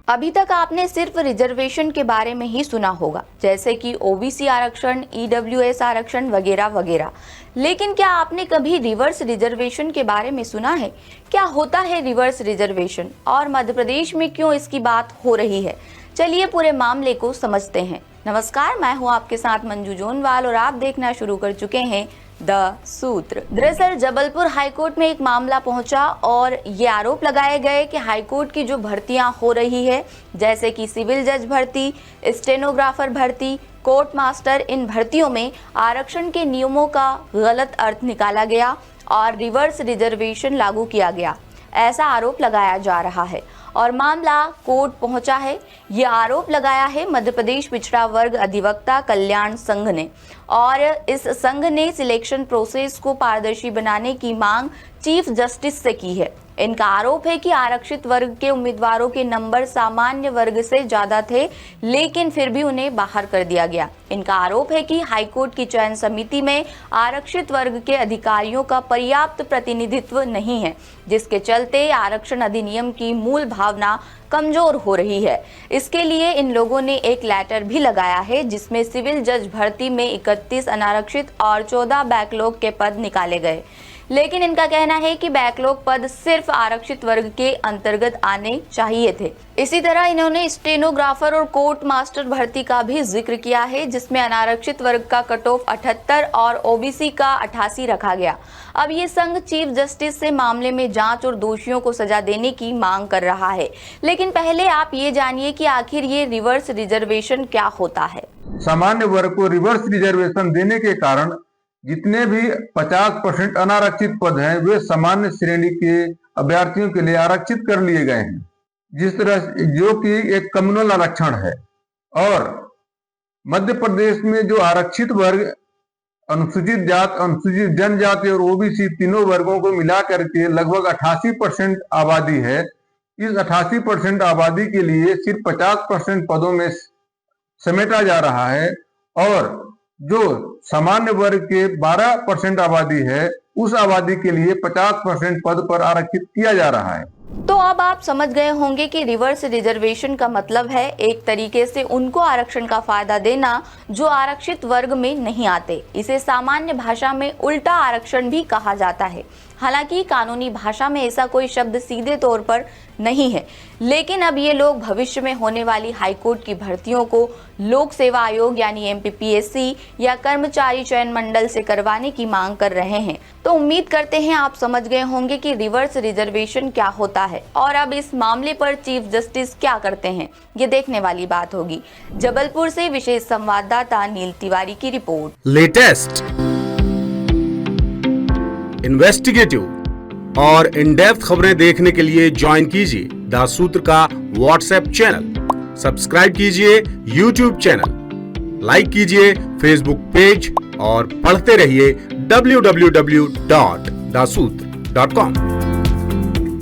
अभी तक आपने सिर्फ रिजर्वेशन के बारे में ही सुना होगा, जैसे कि ओबीसी आरक्षण, ईडब्ल्यूएस आरक्षण वगैरह वगैरह। लेकिन क्या आपने कभी रिवर्स रिजर्वेशन के बारे में सुना है? क्या होता है रिवर्स रिजर्वेशन और मध्य प्रदेश में क्यों इसकी बात हो रही है? चलिए पूरे मामले को समझते हैं। नमस्कार, मैं हूं आपके साथ मंजू जोनवाल और आप देखना शुरू कर चुके हैं द सूत्र। दरअसल जबलपुर हाईकोर्ट में एक मामला पहुंचा और ये आरोप लगाए गए कि हाईकोर्ट की जो भर्तियां हो रही है, जैसे कि सिविल जज भर्ती, स्टेनोग्राफर भर्ती, कोर्ट मास्टर, इन भर्तियों में आरक्षण के नियमों का गलत अर्थ निकाला गया और रिवर्स रिजर्वेशन लागू किया गया, ऐसा आरोप लगाया जा रहा है और मामला कोर्ट पहुंचा है। ये आरोप लगाया है मध्य प्रदेश पिछड़ा वर्ग अधिवक्ता कल्याण संघ ने और इस संघ ने सिलेक्शन प्रोसेस को पारदर्शी बनाने की मांग चीफ जस्टिस से की है। इनका आरोप है कि आरक्षित वर्ग के उम्मीदवारों के नंबर सामान्य वर्ग से ज्यादा थे, लेकिन फिर भी उन्हें बाहर कर दिया गया। इनका आरोप है कि हाईकोर्ट की चयन समिति में आरक्षित वर्ग के अधिकारियों का पर्याप्त प्रतिनिधित्व नहीं है, जिसके चलते आरक्षण अधिनियम की मूल भावना कमजोर हो रही है। इसके लिए इन लोगों ने एक लेटर भी लगाया है, जिसमें सिविल जज भर्ती में 31 अनारक्षित और 14 बैकलॉग के पद निकाले गए। लेकिन इनका कहना है कि बैकलॉग पद सिर्फ आरक्षित वर्ग के अंतर्गत आने चाहिए थे। इसी तरह इन्होंने स्टेनोग्राफर और कोर्ट मास्टर भर्ती का भी जिक्र किया है, जिसमें अनारक्षित वर्ग का कट ऑफ 78 और ओबीसी का 88 रखा गया। अब ये संघ चीफ जस्टिस से मामले में जांच और दोषियों को सजा देने की मांग कर रहा है। लेकिन पहले आप ये जानिए कि आखिर ये रिवर्स रिजर्वेशन क्या होता है। सामान्य वर्ग को रिवर्स रिजर्वेशन देने के कारण जितने भी 50% अनारक्षित पद हैं वे सामान्य श्रेणी के अभ्यर्थियों के लिए आरक्षित कर लिए गए हैं, जिस तरह जो कि एक कम्युनल आरक्षण है। और मध्य प्रदेश में जो आरक्षित वर्ग अनुसूचित जात, अनुसूचित जनजाति और ओबीसी तीनों वर्गों को मिला करके लगभग 88% आबादी है। इस 88% आबादी के लिए सिर्फ 50% पदों में समेटा जा रहा है और जो सामान्य वर्ग के 12% आबादी है उस आबादी के लिए 50% पद पर आरक्षित किया जा रहा है। तो अब आप समझ गए होंगे कि रिवर्स रिजर्वेशन का मतलब है एक तरीके से उनको आरक्षण का फायदा देना जो आरक्षित वर्ग में नहीं आते। इसे सामान्य भाषा में उल्टा आरक्षण भी कहा जाता है। हालांकि कानूनी भाषा में ऐसा कोई शब्द सीधे तौर पर नहीं है, लेकिन अब ये लोग भविष्य में होने वाली हाईकोर्ट की भर्तियों को लोक सेवा आयोग यानी एमपीपीएससी या कर्मचारी चयन मंडल से करवाने की मांग कर रहे हैं। तो उम्मीद करते हैं आप समझ गए होंगे कि रिवर्स रिजर्वेशन क्या होता है और अब इस मामले पर चीफ जस्टिस क्या करते हैं, ये देखने वाली बात होगी। जबलपुर से विशेष संवाददाता नील तिवारी की रिपोर्ट। लेटेस्ट, इन्वेस्टिगेटिव और इन डेप्थ खबरें देखने के लिए ज्वाइन कीजिए द सूत्र का व्हाट्सएप चैनल, सब्सक्राइब कीजिए यूट्यूब चैनल, लाइक कीजिए फेसबुक पेज और पढ़ते रहिए www.daसूत्र.com।